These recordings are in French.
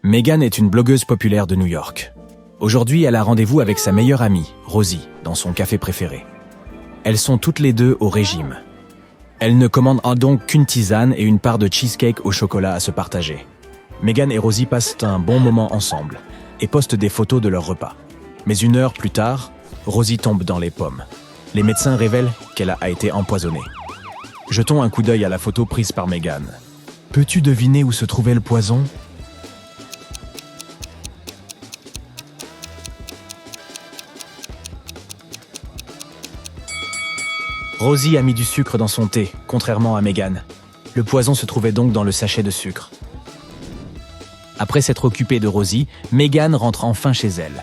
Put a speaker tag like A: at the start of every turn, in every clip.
A: Megan est une blogueuse populaire de New York. Aujourd'hui, elle a rendez-vous avec sa meilleure amie, Rosie, dans son café préféré. Elles sont toutes les deux au régime. Elles ne commandent donc qu'une tisane et une part de cheesecake au chocolat à se partager. Megan et Rosie passent un bon moment ensemble et postent des photos de leur repas. Mais une heure plus tard, Rosie tombe dans les pommes. Les médecins révèlent qu'elle a été empoisonnée. Jetons un coup d'œil à la photo prise par Megan. Peux-tu deviner où se trouvait le poison ? Rosie a mis du sucre dans son thé, contrairement à Megan. Le poison se trouvait donc dans le sachet de sucre. Après s'être occupée de Rosie, Megan rentre enfin chez elle.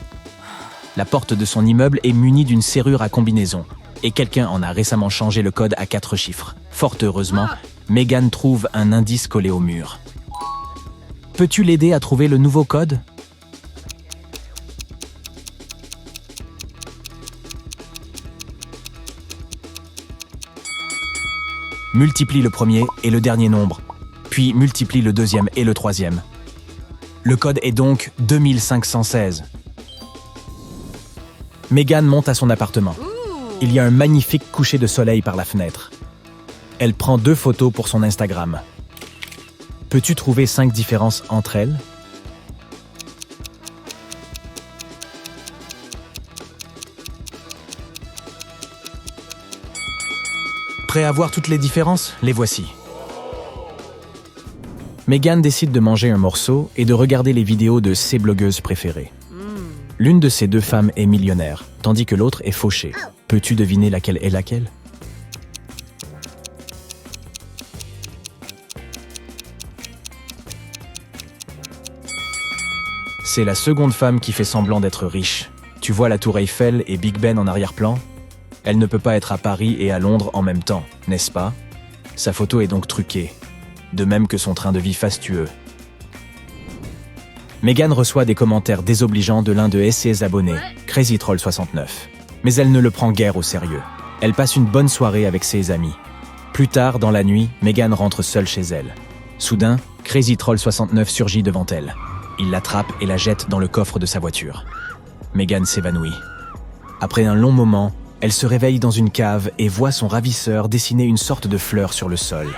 A: La porte de son immeuble est munie d'une serrure à combinaison, et quelqu'un en a récemment changé le code à 4 chiffres. Fort heureusement, Megan trouve un indice collé au mur. Peux-tu l'aider à trouver le nouveau code ? Multiplie le premier et le dernier nombre, puis multiplie le deuxième et le troisième. Le code est donc 2516. Megan monte à son appartement. Il y a un magnifique coucher de soleil par la fenêtre. Elle prend 2 photos pour son Instagram. Peux-tu trouver 5 différences entre elles ? Prêt à voir toutes les différences ? Les voici. Megan décide de manger un morceau et de regarder les vidéos de ses blogueuses préférées. L'une de ces 2 femmes est millionnaire, tandis que l'autre est fauchée. Peux-tu deviner laquelle est laquelle ? C'est la seconde femme qui fait semblant d'être riche. Tu vois la tour Eiffel et Big Ben en arrière-plan ? Elle ne peut pas être à Paris et à Londres en même temps, n'est-ce pas ? Sa photo est donc truquée, de même que son train de vie fastueux. Megan reçoit des commentaires désobligeants de l'un de ses abonnés, CrazyTroll69. Mais elle ne le prend guère au sérieux. Elle passe une bonne soirée avec ses amis. Plus tard, dans la nuit, Megan rentre seule chez elle. Soudain, CrazyTroll69 surgit devant elle. Il l'attrape et la jette dans le coffre de sa voiture. Megan s'évanouit. Après un long moment, elle se réveille dans une cave et voit son ravisseur dessiner une sorte de fleur sur le sol.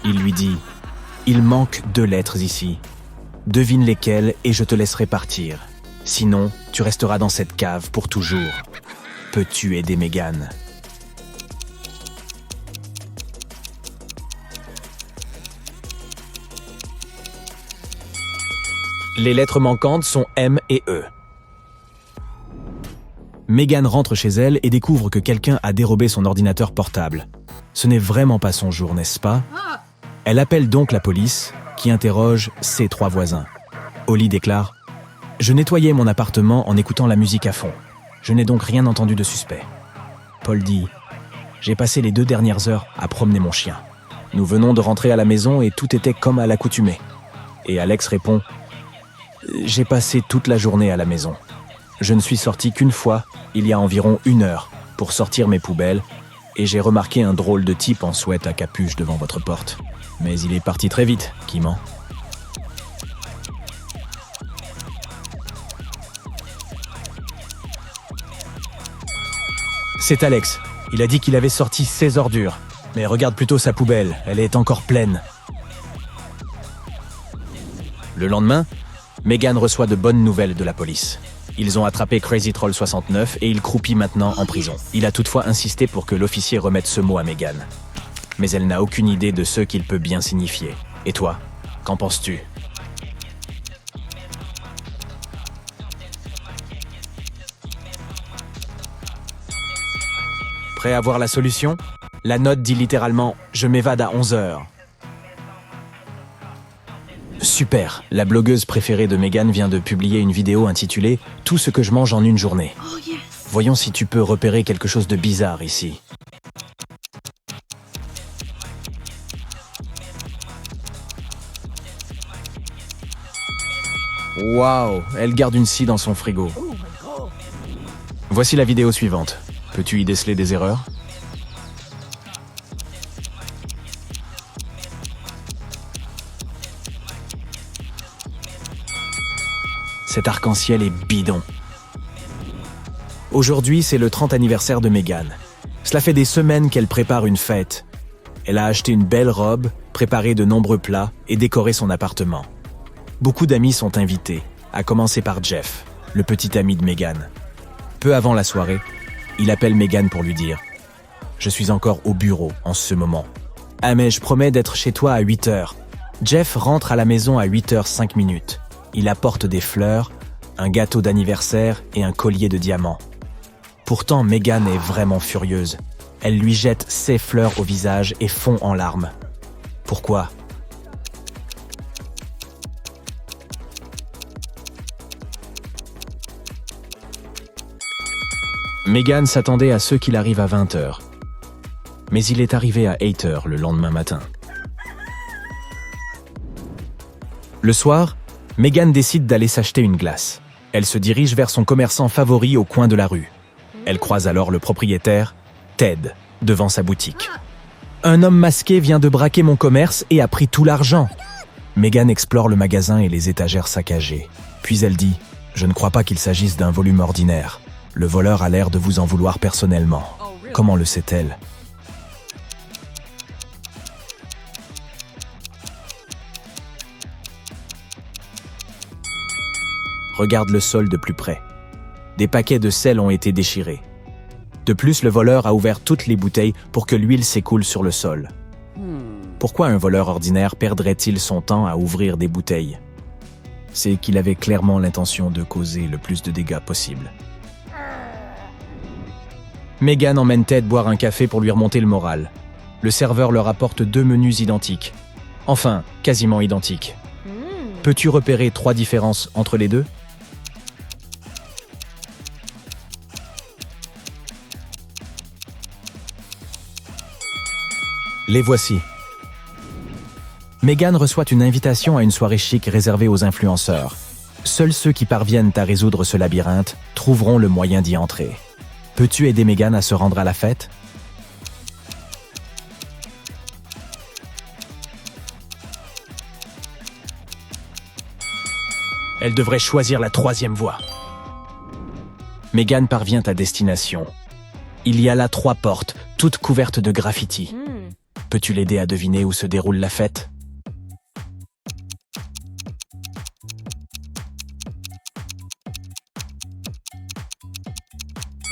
A: Il lui dit « Il manque 2 lettres ici. Devine lesquelles et je te laisserai partir. Sinon, tu resteras dans cette cave pour toujours. Peux-tu aider Megan ?» Les lettres manquantes sont M et E. Megan rentre chez elle et découvre que quelqu'un a dérobé son ordinateur portable. Ce n'est vraiment pas son jour, n'est-ce pas ? Elle appelle donc la police, qui interroge ses 3 voisins. Holly déclare « Je nettoyais mon appartement en écoutant la musique à fond. Je n'ai donc rien entendu de suspect. » Paul dit « J'ai passé les 2 dernières heures à promener mon chien. Nous venons de rentrer à la maison et tout était comme à l'accoutumée. » Et Alex répond « J'ai passé toute la journée à la maison. Je ne suis sorti qu'une fois, il y a environ 1 heure, pour sortir mes poubelles, et j'ai remarqué un drôle de type en sweat à capuche devant votre porte. Mais il est parti très vite, qui ment. » C'est Alex. Il a dit qu'il avait sorti ses ordures. Mais regarde plutôt sa poubelle, elle est encore pleine. Le lendemain, Megan reçoit de bonnes nouvelles de la police. Ils ont attrapé CrazyTroll69 et il croupit maintenant en prison. Il a toutefois insisté pour que l'officier remette ce mot à Megan. Mais elle n'a aucune idée de ce qu'il peut bien signifier. Et toi, qu'en penses-tu ? Prêt à voir la solution ? La note dit littéralement « Je m'évade à 11h ». Super, la blogueuse préférée de Megan vient de publier une vidéo intitulée « Tout ce que je mange en une journée ». Voyons si tu peux repérer quelque chose de bizarre ici. Waouh, elle garde une scie dans son frigo. Voici la vidéo suivante. Peux-tu y déceler des erreurs ? Cet arc-en-ciel est bidon. Aujourd'hui, c'est le 30 anniversaire de Megan. Cela fait des semaines qu'elle prépare une fête. Elle a acheté une belle robe, préparé de nombreux plats et décoré son appartement. Beaucoup d'amis sont invités, à commencer par Jeff, le petit ami de Megan. Peu avant la soirée, il appelle Megan pour lui dire « Je suis encore au bureau en ce moment. Ah mais je promets d'être chez toi à 8h. » Jeff rentre à la maison à 8h05. Il apporte des fleurs, un gâteau d'anniversaire et un collier de diamants. Pourtant, Megan est vraiment furieuse. Elle lui jette ses fleurs au visage et fond en larmes. Pourquoi ? Megan s'attendait à ce qu'il arrive à 20h. Mais il est arrivé à 8h le lendemain matin. Le soir, Megan décide d'aller s'acheter une glace. Elle se dirige vers son commerçant favori au coin de la rue. Elle croise alors le propriétaire, Ted, devant sa boutique. « Un homme masqué vient de braquer mon commerce et a pris tout l'argent. » Megan explore le magasin et les étagères saccagées. Puis elle dit « Je ne crois pas qu'il s'agisse d'un volume ordinaire. Le voleur a l'air de vous en vouloir personnellement. Comment le sait-elle ? » Regarde le sol de plus près. Des paquets de sel ont été déchirés. De plus, le voleur a ouvert toutes les bouteilles pour que l'huile s'écoule sur le sol. Pourquoi un voleur ordinaire perdrait-il son temps à ouvrir des bouteilles ? C'est qu'il avait clairement l'intention de causer le plus de dégâts possible. Megan emmène Ted boire un café pour lui remonter le moral. Le serveur leur apporte 2 menus identiques. Enfin, quasiment identiques. Peux-tu repérer 3 différences entre les deux ? Les voici. Megan reçoit une invitation à une soirée chic réservée aux influenceurs. Seuls ceux qui parviennent à résoudre ce labyrinthe trouveront le moyen d'y entrer. Peux-tu aider Megan à se rendre à la fête ? Elle devrait choisir la 3e voie. Megan parvient à destination. Il y a là 3 portes, toutes couvertes de graffitis. Peux-tu l'aider à deviner où se déroule la fête ?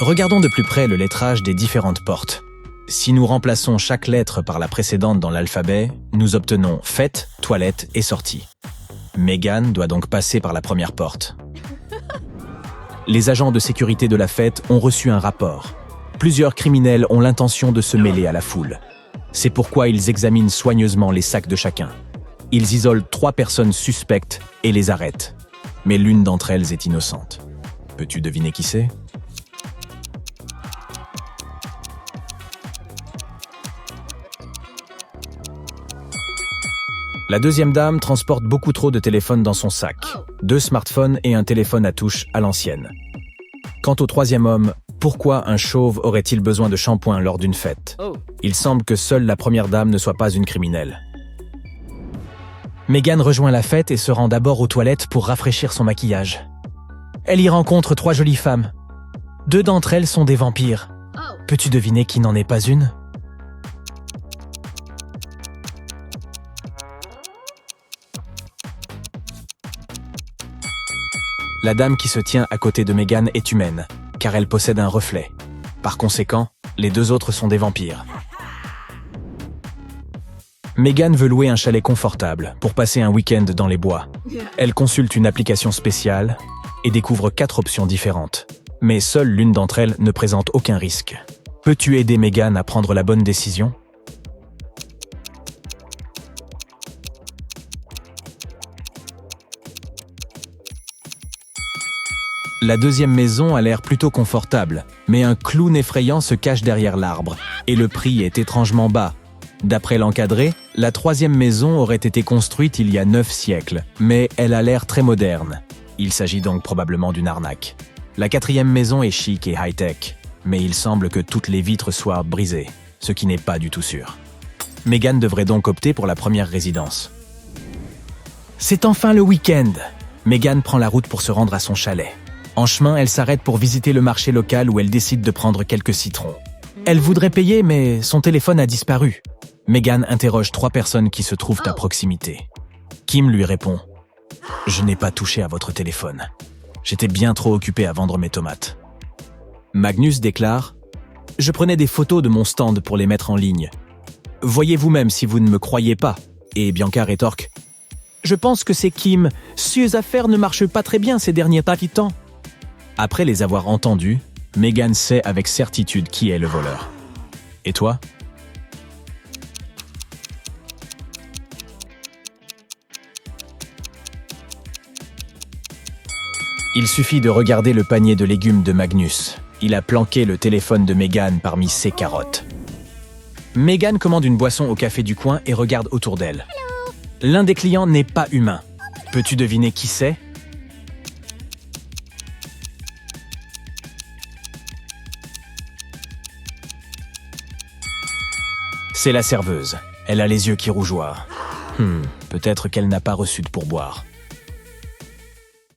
A: Regardons de plus près le lettrage des différentes portes. Si nous remplaçons chaque lettre par la précédente dans l'alphabet, nous obtenons fête, toilette et sortie. Megan doit donc passer par la première porte. Les agents de sécurité de la fête ont reçu un rapport. Plusieurs criminels ont l'intention de se mêler à la foule. C'est pourquoi ils examinent soigneusement les sacs de chacun. Ils isolent 3 personnes suspectes et les arrêtent. Mais l'une d'entre elles est innocente. Peux-tu deviner qui c'est ? La 2e dame transporte beaucoup trop de téléphones dans son sac. 2 smartphones et un téléphone à touche à l'ancienne. Quant au 3e homme, pourquoi un chauve aurait-il besoin de shampoing lors d'une fête ? Il semble que seule la 1re dame ne soit pas une criminelle. Megan rejoint la fête et se rend d'abord aux toilettes pour rafraîchir son maquillage. Elle y rencontre 3 jolies femmes. 2 d'entre elles sont des vampires. Peux-tu deviner qui n'en est pas une ? La dame qui se tient à côté de Megan est humaine, car elle possède un reflet. Par conséquent, les 2 autres sont des vampires. Megan veut louer un chalet confortable pour passer un week-end dans les bois. Elle consulte une application spéciale et découvre 4 options différentes. Mais seule l'une d'entre elles ne présente aucun risque. Peux-tu aider Megan à prendre la bonne décision ? La 2e maison a l'air plutôt confortable, mais un clown effrayant se cache derrière l'arbre, et le prix est étrangement bas. D'après l'encadré, la 3e maison aurait été construite il y a 9 siècles, mais elle a l'air très moderne. Il s'agit donc probablement d'une arnaque. La 4e maison est chic et high-tech, mais il semble que toutes les vitres soient brisées, ce qui n'est pas du tout sûr. Megan devrait donc opter pour la première résidence. C'est enfin le week-end. Megan prend la route pour se rendre à son chalet. En chemin, elle s'arrête pour visiter le marché local où elle décide de prendre quelques citrons. Elle voudrait payer, mais son téléphone a disparu. Megan interroge 3 personnes qui se trouvent à proximité. Kim lui répond « Je n'ai pas touché à votre téléphone. J'étais bien trop occupé à vendre mes tomates. » Magnus déclare « Je prenais des photos de mon stand pour les mettre en ligne. Voyez vous-même si vous ne me croyez pas. » Et Bianca rétorque « Je pense que c'est Kim. Ces affaires ne marchent pas très bien ces derniers temps. » Après les avoir entendus, Megan sait avec certitude qui est le voleur. Et toi? Il suffit de regarder le panier de légumes de Magnus. Il a planqué le téléphone de Megan parmi ses carottes. Megan commande une boisson au café du coin et regarde autour d'elle. L'un des clients n'est pas humain. Peux-tu deviner qui c'est? C'est la serveuse. Elle a les yeux qui rougeoient. Peut-être qu'elle n'a pas reçu de pourboire.